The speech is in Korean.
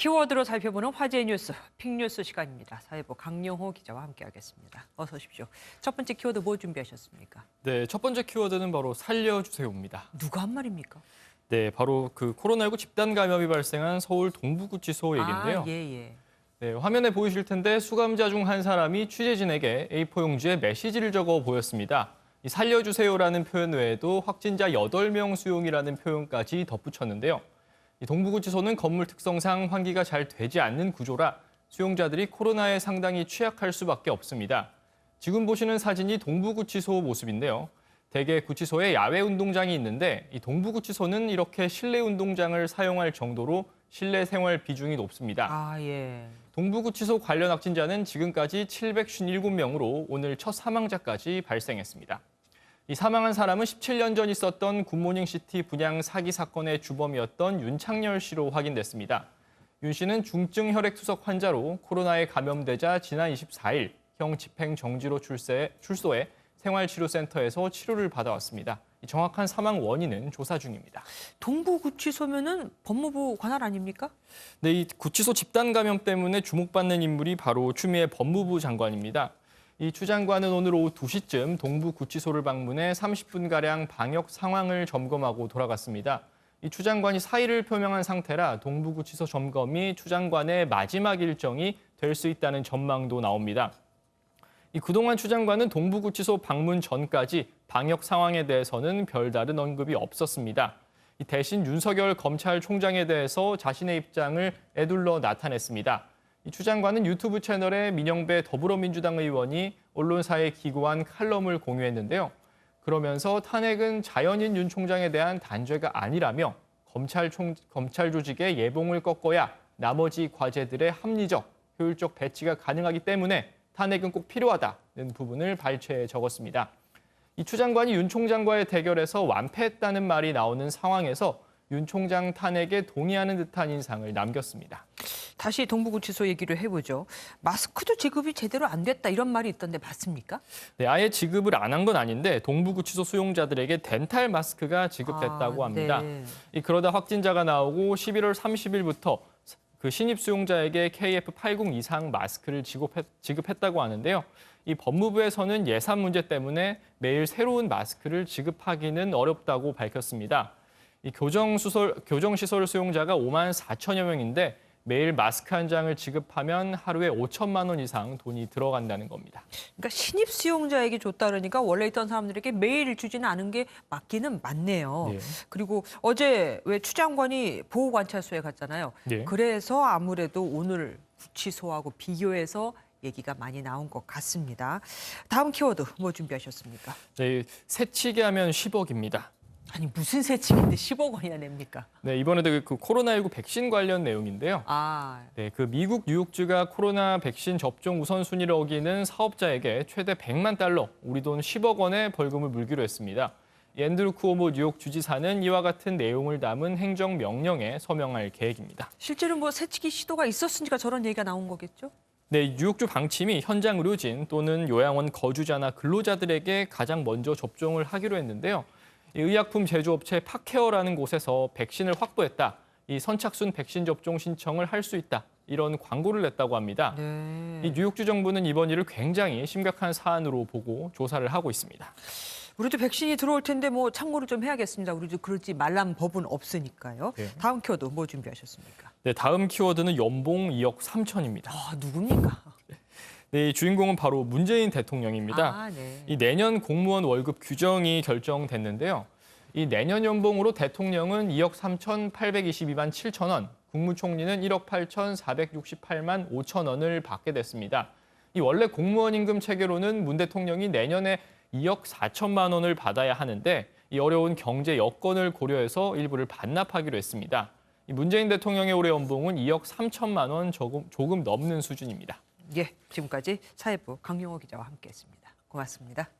키워드로 살펴보는 화제의 뉴스, 픽뉴스 시간입니다. 사회부 강영호 기자와 함께하겠습니다. 어서 오십시오. 첫 번째 키워드 뭐 준비하셨습니까? 네, 첫 번째 키워드는 바로 살려주세요입니다. 누가 한 말입니까? 네, 바로 그 코로나19 집단 감염이 발생한 서울 동부구치소 얘기인데요. 예. 네, 화면에 보이실 텐데 수감자 중 한 사람이 취재진에게 A4 용지에 메시지를 적어 보였습니다. 이 살려주세요라는 표현 외에도 확진자 8명 수용이라는 표현까지 덧붙였는데요. 이 동부구치소는 건물 특성상 환기가 잘 되지 않는 구조라 수용자들이 코로나에 상당히 취약할 수밖에 없습니다. 지금 보시는 사진이 동부구치소 모습인데요. 대개 구치소에 야외 운동장이 있는데 이 동부구치소는 이렇게 실내 운동장을 사용할 정도로 실내 생활 비중이 높습니다. 예. 동부구치소 관련 확진자는 지금까지 757명으로 오늘 첫 사망자까지 발생했습니다. 이 사망한 사람은 17년 전 있었던 굿모닝시티 분양 사기 사건의 주범이었던 윤창열 씨로 확인됐습니다. 윤 씨는 중증 혈액투석 환자로 코로나에 감염되자 지난 24일 형 집행정지로 출소해 생활치료센터에서 치료를 받아왔습니다. 정확한 사망 원인은 조사 중입니다. 동부구치소면은 법무부 관할 아닙니까? 네, 이 구치소 집단 감염 때문에 주목받는 인물이 바로 추미애 법무부 장관입니다. 이 추 장관은 오늘 오후 2시쯤 동부구치소를 방문해 30분가량 방역 상황을 점검하고 돌아갔습니다. 이 추 장관이 사의를 표명한 상태라 동부구치소 점검이 추 장관의 마지막 일정이 될 수 있다는 전망도 나옵니다. 그동안 추 장관은 동부구치소 방문 전까지 방역 상황에 대해서는 별다른 언급이 없었습니다. 대신 윤석열 검찰총장에 대해서 자신의 입장을 에둘러 나타냈습니다. 추 장관은 유튜브 채널에 민영배 더불어민주당 의원이 언론사에 기고한 칼럼을 공유했는데요. 그러면서 탄핵은 자연인 윤 총장에 대한 단죄가 아니라며 검찰 조직의 예봉을 꺾어야 나머지 과제들의 합리적, 효율적 배치가 가능하기 때문에 탄핵은 꼭 필요하다는 부분을 발췌해 적었습니다. 추 장관이 윤 총장과의 대결에서 완패했다는 말이 나오는 상황에서 윤 총장 탄핵에 동의하는 듯한 인상을 남겼습니다. 다시 동부구치소 얘기를 해보죠. 마스크도 지급이 제대로 안 됐다 이런 말이 있던데 맞습니까? 네, 아예 지급을 안 한 건 아닌데 동부구치소 수용자들에게 덴탈 마스크가 지급됐다고 합니다. 네. 그러다 확진자가 나오고 11월 30일부터 그 신입 수용자에게 KF80 이상 마스크를 지급했다고 하는데요. 이 법무부에서는 예산 문제 때문에 매일 새로운 마스크를 지급하기는 어렵다고 밝혔습니다. 이 교정시설 수용자가 5만 4천여 명인데 매일 마스크 한 장을 지급하면 하루에 5천만 원 이상 돈이 들어간다는 겁니다. 그러니까 신입 수용자에게 줬다 그러니까 원래 있던 사람들에게 매일 주지는 않은 게 맞기는 맞네요. 예. 그리고 어제 왜 추 장관이 보호관찰소에 갔잖아요. 예. 그래서 아무래도 오늘 구치소하고 비교해서 얘기가 많이 나온 것 같습니다. 다음 키워드 뭐 준비하셨습니까? 네, 새치기 하면 10억입니다. 아니 무슨 세칙인데 10억 원이나 냅니까? 네, 이번에도 그 코로나19 백신 관련 내용인데요. 네, 그 미국 뉴욕주가 코로나 백신 접종 우선순위를 어기는 사업자에게 최대 100만 달러, 우리 돈 10억 원의 벌금을 물기로 했습니다. 앤드루 쿠오모 뉴욕 주지사는 이와 같은 내용을 담은 행정명령에 서명할 계획입니다. 실제로 뭐 세칙이 시도가 있었으니까 저런 얘기가 나온 거겠죠? 네, 뉴욕주 방침이 현장 의료진 또는 요양원 거주자나 근로자들에게 가장 먼저 접종을 하기로 했는데요. 의약품 제조업체 파케어라는 곳에서 백신을 확보했다. 이 선착순 백신 접종 신청을 할 수 있다. 이런 광고를 냈다고 합니다. 네. 이 뉴욕주 정부는 이번 일을 굉장히 심각한 사안으로 보고 조사를 하고 있습니다. 우리도 백신이 들어올 텐데 뭐 참고를 좀 해야겠습니다. 우리도 그러지 말란 법은 없으니까요. 네. 다음 키워드 뭐 준비하셨습니까? 네, 다음 키워드는 연봉 2억 3천입니다. 누굽니까? 네, 이 주인공은 바로 문재인 대통령입니다. 네. 이 내년 공무원 월급 규정이 결정됐는데요. 이 내년 연봉으로 대통령은 2억 3,822만 7천 원, 국무총리는 1억 8,468만 5천 원을 받게 됐습니다. 이 원래 공무원 임금 체계로는 문 대통령이 내년에 2억 4천만 원을 받아야 하는데 이 어려운 경제 여건을 고려해서 일부를 반납하기로 했습니다. 이 문재인 대통령의 올해 연봉은 2억 3천만 원 조금 넘는 수준입니다. 예, 지금까지 사회부 강영호 기자와 함께했습니다. 고맙습니다.